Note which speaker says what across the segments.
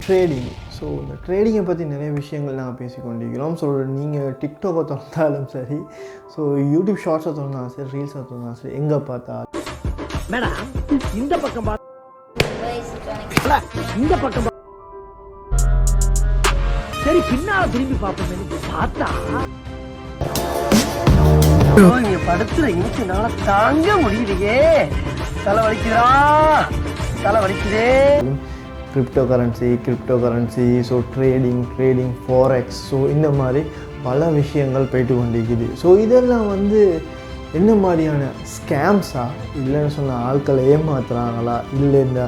Speaker 1: Trading. So இந்த ட்ரேடிங்கை பற்றி நிறைய விஷயங்கள் நாங்கள் பேசிக்கொண்டிருக்கிறோம். ஸோ நீங்கள் டிக்டாக்கை திறந்தாலும் சரி, ஸோ யூடியூப் ஷார்ட்ஸை திறந்தாலும் சரி, ரீல்ஸை திறந்தாலும் சரி, எங்கே பார்த்தா
Speaker 2: மேடம் இந்த பக்கம் இந்த பக்கம் சரி பின்னால திரும்பி பார்ப்போம் பார்த்தா நீங்க படுத்துற இனிச்சுனால தாங்க முடியலையே. தலை வலிக்குதே.
Speaker 1: Cryptocurrency, so trading, forex, so இந்த மாதிரி பல விஷயங்கள் போயிட்டு கொண்டிருக்குது. ஸோ இதெல்லாம் என்ன மாதிரியான ஸ்கேம்ஸா, இல்லைன்னு சொன்ன ஆட்களை ஏமாத்துறாங்களா, இல்லை இந்த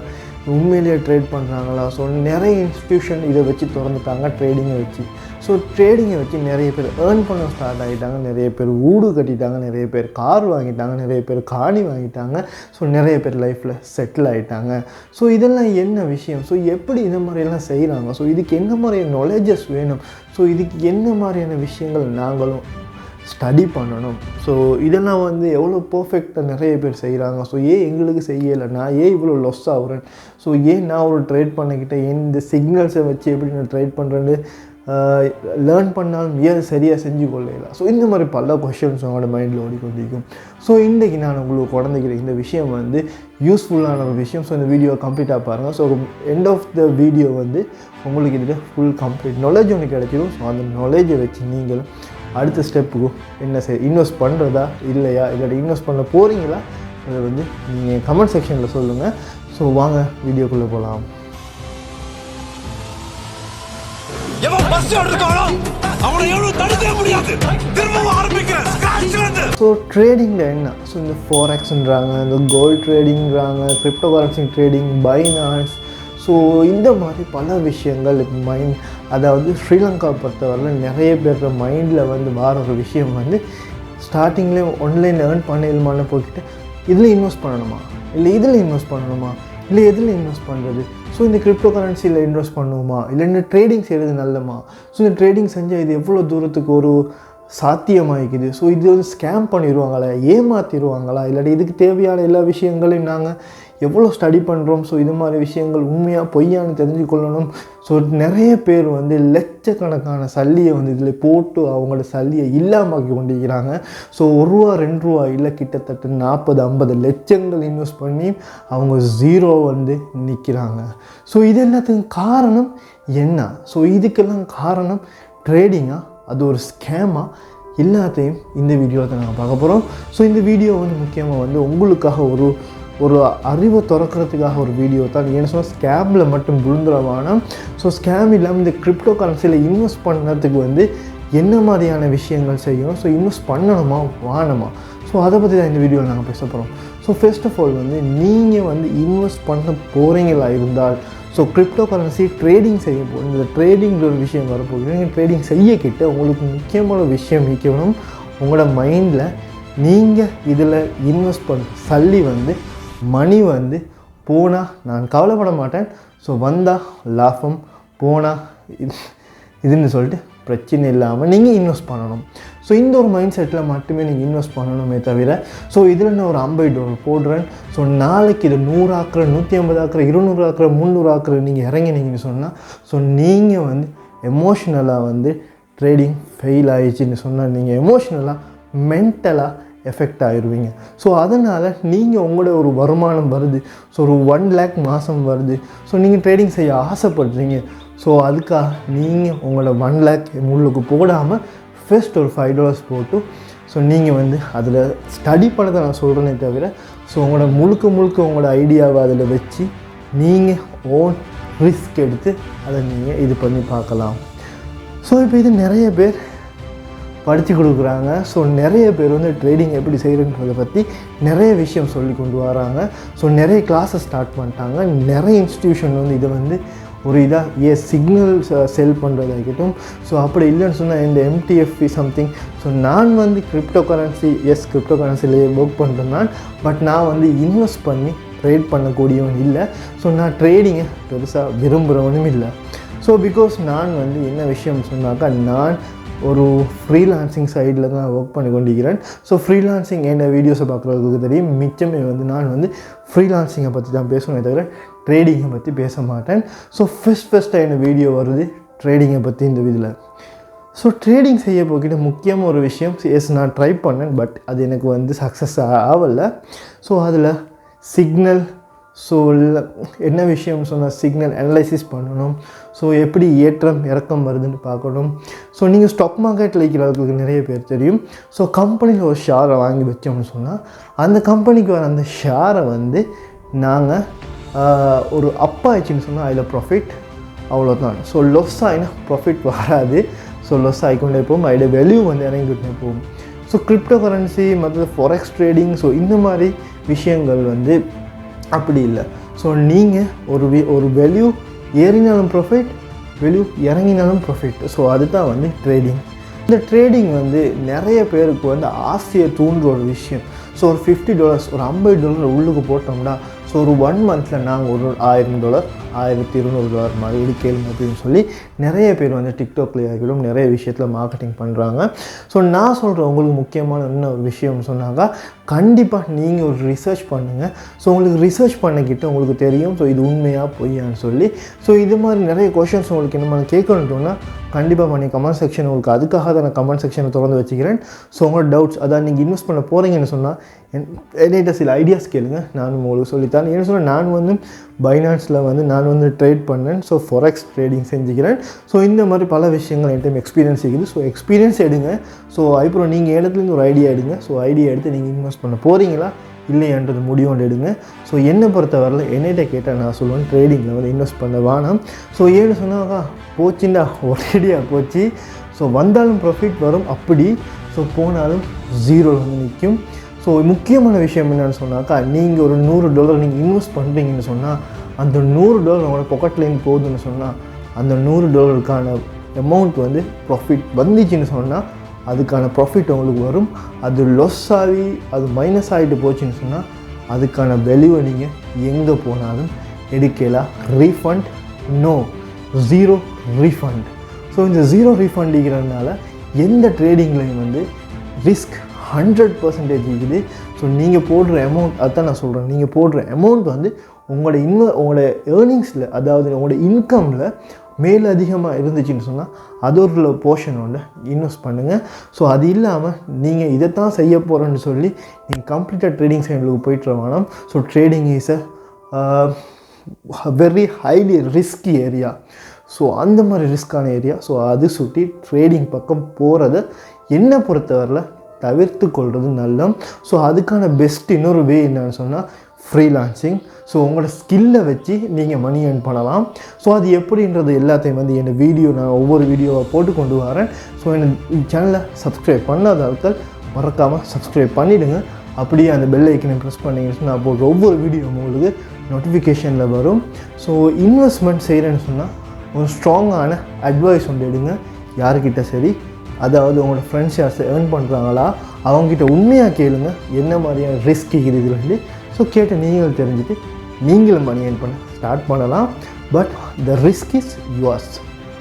Speaker 1: உண்மையிலேயே ட்ரேட் பண்ணுறாங்களா? ஸோ நிறைய இன்ஸ்டியூஷன் இதை வச்சு திறந்துட்டாங்க ட்ரேடிங்கை வச்சு. ஸோ ட்ரேடிங்கை வச்சு நிறைய பேர் ஏர்ன் பண்ண ஸ்டார்ட் ஆகிட்டாங்க, நிறைய பேர் வீடு கட்டிட்டாங்க, நிறைய பேர் கார் வாங்கிட்டாங்க, நிறைய பேர் காணி வாங்கிட்டாங்க. ஸோ நிறைய பேர் லைஃப்பில் செட்டில் ஆகிட்டாங்க. ஸோ இதெல்லாம் என்ன விஷயம்? ஸோ எப்படி இந்த மாதிரியெல்லாம் செய்கிறாங்க? ஸோ இதுக்கு என்ன மாதிரியான நாலேஜஸ் வேணும்? ஸோ இதுக்கு என்ன மாதிரியான விஷயங்கள் நாங்களும் ஸ்டடி பண்ணணும்? ஸோ இதெல்லாம் எவ்வளோ பர்ஃபெக்டாக நிறைய பேர் செய்கிறாங்க. ஸோ ஏன் எங்களுக்கு செய்யலை, நான் ஏன் இவ்வளோ லொஸ் ஆகுறேன், ஸோ ஏன் நான் ஒரு ட்ரேட் பண்ணிக்கிட்டேன், இந்த சிக்னல்ஸை வச்சு எப்படி நான் ட்ரேட் பண்ணுறேன்னு லேர்ன் பண்ணாலும் ஏன் சரியாக செஞ்சு கொள்ளலாம்? ஸோ இந்த மாதிரி பல கொஷின்ஸ் அவங்களோட மைண்டில் ஓடிக்கொண்டிருக்கும். ஸோ இன்றைக்கி நான் உங்களுக்கு குழந்தைக்கிற இந்த விஷயம் யூஸ்ஃபுல்லான ஒரு விஷயம். ஸோ இந்த வீடியோ கம்ப்ளீட்டாக பாருங்கள். So end of the video உங்களுக்கு இதில் ஃபுல் கம்ப்ளீட் நாலேஜ் ஒன்று கிடைச்சிடும். ஸோ அந்த நாலேஜை வச்சு நீங்களும் அடுத்த ஸ்டெப்புக்கு என்ன இன்வெஸ்ட் பண்ணுறதா இல்லையா, இல்லாட்டி இன்வெஸ்ட் பண்ண போகிறீங்களா, அதை நீங்கள் கமெண்ட் செக்ஷனில் சொல்லுங்கள். ஸோ வாங்க வீடியோக்குள்ளே போகலாம். ஸோ ட்ரேடிங்கில் என்ன? ஸோ இந்த ஃபாரெக்ஸ்ன்றாங்க, இந்த கோல்டு ட்ரேடிங்கிறாங்க, கிரிப்டோகரன்சி ட்ரேடிங், பைனான்ஸ், ஸோ இந்த மாதிரி பல விஷயங்கள் அதாவது ஸ்ரீலங்கா பொறுத்தவரையில் நிறைய பேர் மைண்டில் வர ஒரு விஷயம் ஸ்டார்டிங்லேயே ஆன்லைனில் ஏர்ன் பண்ணலுமான போய்கிட்டு இதில் இன்வெஸ்ட் பண்ணணுமா, இல்லை இதில் இன்வெஸ்ட் பண்ணணுமா, இல்லை எதில் இன்வெஸ்ட் பண்ணுறது? ஸோ இந்த கிரிப்டோகரன்சியில் இன்வெஸ்ட் பண்ணுவோமா, இல்லை இந்த ட்ரேடிங் செய்கிறது நல்லமா? ஸோ இந்த ட்ரேடிங் செஞ்சால் இது எவ்வளோ தூரத்துக்கு ஒரு சாத்தியமாகிக்குது? ஸோ இது ஸ்கேம் பண்ணிடுவாங்களா, ஏமாற்றிடுவாங்களா, இல்லாட்டி இதுக்கு தேவையான எல்லா விஷயங்களையும் நாங்கள் எவ்வளோ ஸ்டடி பண்ணுறோம்? ஸோ இது மாதிரி விஷயங்கள் உண்மையாக பொய்யான்னு தெரிஞ்சு கொள்ளணும். ஸோ நிறைய பேர் லட்சக்கணக்கான சல்லியை இதில் போட்டு அவங்களோட சல்லியை இல்லாமக்கி கொண்டிருக்கிறாங்க. ஸோ ₹1 ₹2 இல்லை கிட்டத்தட்ட 40-50 லட்சங்கள் இன்வெஸ்ட் பண்ணி அவங்க ஜீரோ நிற்கிறாங்க. ஸோ இது எல்லாத்துக்கும் காரணம் என்ன? ஸோ இதுக்கெல்லாம் காரணம் ட்ரேடிங்காக, அது ஒரு ஸ்கேமாக, எல்லாத்தையும் இந்த வீடியோவில் தான் நாங்கள் பார்க்க போகிறோம். ஸோ இந்த வீடியோ முக்கியமாக உங்களுக்காக ஒரு அறிவை திறக்கிறதுக்காக ஒரு வீடியோ தான். ஏன்னு சொன்னால் ஸ்கேமில் மட்டும் விழுந்துடவானா. ஸோ ஸ்கேம் இல்லாமல் இந்த கிரிப்டோ கரன்சியில் இன்வெஸ்ட் பண்ணுறதுக்கு என்ன மாதிரியான விஷயங்கள் செய்யணும், ஸோ இன்வெஸ்ட் பண்ணணுமா வேணுமா, ஸோ அதை பற்றி தான் இந்த வீடியோவில் நாங்கள் பேச போகிறோம். ஸோ ஃபர்ஸ்ட் ஆஃப் ஆல் நீங்கள் இன்வெஸ்ட் பண்ண போகிறீங்களா இருந்தால், ஸோ கிரிப்டோ கரன்சி ட்ரேடிங் செய்ய போகிறோம். இந்த ட்ரேடிங்கில் ஒரு விஷயம் வரப்போகுது. நீங்கள் ட்ரேடிங் செய்யக்கிட்ட உங்களுக்கு முக்கியமான விஷயம் இருக்கணும் உங்களோட மைண்டில். நீங்கள் இதில் இன்வெஸ்ட் பண்ண சல்லி மணி போனால் நான் கவலைப்பட மாட்டேன், ஸோ வந்தால் லாபம், போனால் இதுன்னு சொல்லிட்டு பிரச்சனை இல்லாமல் நீங்கள் இன்வெஸ்ட் பண்ணணும். ஸோ இந்த ஒரு மைண்ட் செட்டில் மட்டுமே நீங்கள் இன்வெஸ்ட் பண்ணணுமே தவிர, ஸோ இதில் நான் ஒரு $50 போடுறேன், ஸோ நாளைக்கு இது 100 ஆக்குற, 150 ஆக்குற, 200 ஆக்குற, 300 ஆக்குற நீங்கள் இறங்கினீங்கன்னு சொன்னால், ஸோ நீங்கள் எமோஷ்னலாக ட்ரேடிங் ஃபெயில் ஆகிடுச்சின்னு சொன்னால் நீங்கள் எமோஷ்னலாக மென்டலாக எஃபெக்ட் ஆகிடுவீங்க. ஸோ அதனால் நீங்கள் உங்களோட ஒரு வருமானம் வருது, ஸோ ஒரு 1 lakh மாதம் வருது, ஸோ நீங்கள் ட்ரேடிங் செய்ய ஆசைப்படுறீங்க. ஸோ அதுக்காக நீங்கள் உங்களோட 1 lakh முள்ளுக்கு போடாமல் ஃபர்ஸ்ட் ஒரு $5 போட்டு, ஸோ நீங்கள் அதில் ஸ்டடி பண்ணதை நான் சொல்கிறேனே தவிர, ஸோ உங்களோட முழுக்க உங்களோட ஐடியாவை அதில் வச்சு நீங்கள் ஓன் ரிஸ்க் எடுத்து அதை நீங்கள் இது பண்ணி பார்க்கலாம். ஸோ இப்போ இது நிறைய பேர் படித்து கொடுக்குறாங்க. ஸோ நிறைய பேர் ட்ரேடிங் எப்படி செய்கிறன்றதை பற்றி நிறைய விஷயம் சொல்லி கொண்டு வராங்க. ஸோ நிறைய கிளாஸஸ் ஸ்டார்ட் பண்ணிட்டாங்க. நிறைய இன்ஸ்டியூஷன் இதை ஒரு இதாக சிக்னல் செல் பண்ணுறதாகட்டும். ஸோ அப்படி இல்லைன்னு சொன்னால் இந்த MTFE சம்திங். ஸோ நான் கிரிப்டோ கரன்சிலேயே ஒர்க் பண்ணுறேன் நான். பட் நான் இன்வெஸ்ட் பண்ணி ட்ரேட் பண்ணக்கூடியவன் இல்லை. ஸோ நான் ட்ரேடிங்கை பெருசாக விரும்புகிறவனும் இல்லை. ஸோ பிகாஸ் நான் என்ன விஷயம் சொன்னாக்கா, நான் ஒரு ஃப்ரீலான்சிங் சைடில் தான் ஒர்க் பண்ணி கொண்டிருக்கிறேன். ஸோ ஃப்ரீலான்சிங் என்ன வீடியோஸை பார்க்குறதுக்கு தெரியும். மிச்சமே நான் ஃப்ரீலான்சிங்கை பற்றி தான் பேசுவேன் தவிர ட்ரேடிங்கை பற்றி பேச மாட்டேன். ஸோ ஃபஸ்ட்டாக என்ன வீடியோ வருது ட்ரேடிங்கை பற்றி இந்த இதில். ஸோ ட்ரேடிங் செய்ய போகிட்ட முக்கியமாக ஒரு விஷயம், நான் ட்ரை பண்ணேன், பட் அது எனக்கு வந்து சக்ஸஸ் ஆகலை. ஸோ அதில் சிக்னல், ஸோ என்ன விஷயம்னு சொன்னால் சிக்னல் அனலைசிஸ் பண்ணணும். ஸோ எப்படி ஏற்றம் இறக்கம் வருதுன்னு பார்க்கணும். ஸோ நீங்கள் ஸ்டாக் மார்க்கெட்டில் இருக்கிறவங்களுக்கு நிறைய பேர் தெரியும். ஸோ கம்பெனியில் ஒரு ஷேரை வாங்கி வச்சோம்னு சொன்னால் அந்த கம்பெனிக்கு வர அந்த ஷேரை வந்து நாங்கள் ஒரு ஆயிடுச்சுன்னு சொன்னால் அதில் ப்ராஃபிட் அவ்வளோதான். ஸோ லொஸ் ஆகினா ப்ராஃபிட் வராது. ஸோ லொஸ் ஆகிக்கொண்டே போகும், அதோட வேல்யூ வந்து இறங்கிக்கிட்டே போகும். ஸோ கிரிப்டோ கரன்சி மற்ற ஃபாரெக்ஸ் ட்ரேடிங், ஸோ இந்த மாதிரி விஷயங்கள் வந்து அப்படி இல்லை. ஸோ நீங்கள் ஒரு வேல்யூ ஏறினாலும் ப்ராஃபிட், வேல்யூ இறங்கினாலும் ப்ராஃபிட். ஸோ அதுதான் வந்து ட்ரேடிங். இந்த ட்ரேடிங் வந்து நிறைய பேருக்கு வந்து ஆசையை தூண்டுற ஒரு விஷயம். ஸோ ஒரு $50 ஒரு $50 உள்ளுக்கு போட்டோம்னா ஸோ ஒரு 1 மந்தில் நாங்கள் ஒரு $1000 $1200 மாதிரி எடுக்கலும் அப்படின்னு சொல்லி நிறைய பேர் வந்து டிக்டாக்லேயே ஆகிடும் நிறைய விஷயத்தில் மார்க்கெட்டிங் பண்ணுறாங்க. ஸோ நான் சொல்கிறேன் உங்களுக்கு முக்கியமான என்ன ஒரு விஷயம்னு சொன்னாக்கா, கண்டிப்பாக நீங்கள் ஒரு ரிசர்ச் பண்ணுங்கள். ஸோ உங்களுக்கு ரிசர்ச் பண்ணிக்கிட்டு உங்களுக்கு தெரியும் ஸோ இது உண்மையாக பொய்யான்னு சொல்லி. ஸோ இது மாதிரி நிறைய கொஷின்ஸ் உங்களுக்கு என்ன கேட்கணுன்னா கண்டிப்பாக பண்ணி கமெண்ட் செக்ஷன், உங்களுக்கு அதுக்காக தான் நான் கமெண்ட் செக்ஷனை திறந்து வச்சுக்கிறேன். ஸோ உங்களோட டவுட்ஸ், அதான் நீங்கள் இன்வெஸ்ட் பண்ண போகிறீங்கன்னு சொன்னால் என்கிட்ட சில ஐடியாஸ் கேளுங்க, நான் உங்களுக்கு சொல்லித்தரேன். என்ன சொன்னால் நான் வந்து பைனான்ஸில் வந்து நான் வந்து ட்ரேட் பண்ணேன். ஸோ ஃபாரெக்ஸ் ட்ரேடிங் செஞ்சுக்கிறேன். ஸோ இந்த மாதிரி பல விஷயங்கள் என்கிட்ட எக்ஸ்பீரியன்ஸ் இருக்குது. ஸோ எக்ஸ்பீரியன்ஸ் எடுங்க. ஸோ அப்புறம் நீங்கள் இடத்துலேருந்து ஒரு ஐடியா எடுங்க. ஸோ ஐடியா எடுத்து நீங்கள் இன்வெஸ்ட் பண்ண போகிறீங்களா இல்லையான்றது முடிவு எடுங்க. ஸோ என்னை பொறுத்தவரையில் என்னிட்ட கேட்டால் நான் சொல்லுவேன் ட்ரேடிங்கில் வந்து இன்வெஸ்ட் பண்ண வேணாம். ஸோ ஏன்னு சொன்னாக்கா போச்சுண்டா ஒரேடியாக போச்சு. ஸோ வந்தாலும் ப்ராஃபிட் வரும், அப்படி ஸோ போனாலும் ஜீரோவில் வந்து நிற்கும். ஸோ முக்கியமான விஷயம் என்னென்னு சொன்னாக்கா, நீங்கள் ஒரு $100 நீங்கள் இன்வெஸ்ட் பண்ணுறீங்கன்னு சொன்னால் அந்த $100 உங்களோட பாக்கெட்லேருந்து போகுதுன்னு சொன்னால் அந்த $100 அமௌண்ட் வந்து ப்ராஃபிட் வந்துச்சுன்னு சொன்னால் அதுக்கான ப்ராஃபிட் உங்களுக்கு வரும். அது லாஸ் ஆகி அது மைனஸ் ஆகிட்டு போச்சுன்னு சொன்னால் அதுக்கான வேல்யூவை நீங்கள் எங்கே போனாலும் எடுக்கலாம். Refund no, zero refund. So இந்த ஜீரோ ரீஃபண்ட் இருக்கிறதுனால எந்த ட்ரேடிங்லேயும் வந்து ரிஸ்க் 100% இருக்குது. ஸோ நீங்கள் போடுற அமௌண்ட், அதுதான் நான் சொல்கிறேன், நீங்கள் போடுற அமௌண்ட் வந்து உங்களோட ஏர்னிங்ஸில், அதாவது உங்களோட இன்கமில் மேல் அதிகமாக இருந்துச்சுன்னு சொன்னால் அது ஒரு போர்ஷன் வந்து இன்வெஸ்ட் பண்ணுங்கள். ஸோ அது இல்லாமல் நீங்கள் இதைத்தான் செய்ய போகிறேன்னு சொல்லி நீங்கள் கம்ப்ளீட்டாக ட்ரேடிங் சைடுக்கு போய்ட்டு வேணாம். So trading is very highly risky area. So அந்த மாதிரி ரிஸ்க்கான ஏரியா. ஸோ அது சுற்றி ட்ரேடிங் பக்கம் போகிறத என்னை பொறுத்தவரையில் தவிர்த்து கொள்வது நல்ல. ஸோ அதுக்கான பெஸ்ட் இன்னொரு வே என்னன்னு சொன்னால் ஃப்ரீலான்சிங். ஸோ உங்களோட ஸ்கில்லை வச்சு நீங்கள் மணி ஏர்ன் பண்ணலாம். ஸோ அது எப்படின்றது எல்லாத்தையும் வந்து என் வீடியோ நான் ஒவ்வொரு வீடியோவை போட்டு கொண்டு வரேன். ஸோ என் சேனலை சப்ஸ்கிரைப் பண்ணாத ஆட்கள் மறக்காமல் சப்ஸ்கிரைப் பண்ணிவிடுங்க. அப்படியே அந்த பெல் ஐக்கனை ப்ரெஸ் பண்ணிங்கன்னு நான் போடுற ஒவ்வொரு வீடியோ உங்களுக்கு நோட்டிஃபிகேஷனில் வரும். ஸோ இன்வெஸ்ட்மெண்ட் செய்கிறேன்னு சொன்னால் ஒரு ஸ்ட்ராங்கான அட்வைஸ் ஒன்று எடுங்க. யாருக்கிட்ட சரி, அதாவது உங்களோட ஃப்ரெண்ட்ஸ் யார் ஏர்ன் பண்ணுறாங்களா அவங்ககிட்ட உண்மையாக கேளுங்க என்ன மாதிரியான ரிஸ்க் இருக்குது. ஸோ கேட்டு நீங்கள் தெரிஞ்சுட்டு நீங்களும் மணி ஏர்ன் பண்ண ஸ்டார்ட் பண்ணலாம். But the risk is yours.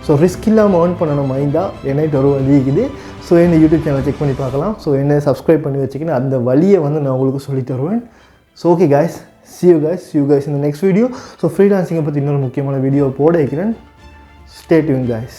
Speaker 1: So risk இல்லாமல் ஏர்ன் பண்ணணும் மைண்டாக என்னைட்டு ஒரு வழி இருக்குது. ஸோ என்ன யூடியூப் சேனல் செக் பண்ணி பார்க்கலாம். ஸோ என்ன சப்ஸ்கிரைப் பண்ணி வச்சுக்கின்னு அந்த வழியை வந்து நான் உங்களுக்கு சொல்லி தருவேன். So okay guys, see you guys in the next video. So ஃப்ரீலான்சிங்கை பற்றி இன்னொரு முக்கியமான வீடியோ போட வைக்கிறேன். Stay tuned guys.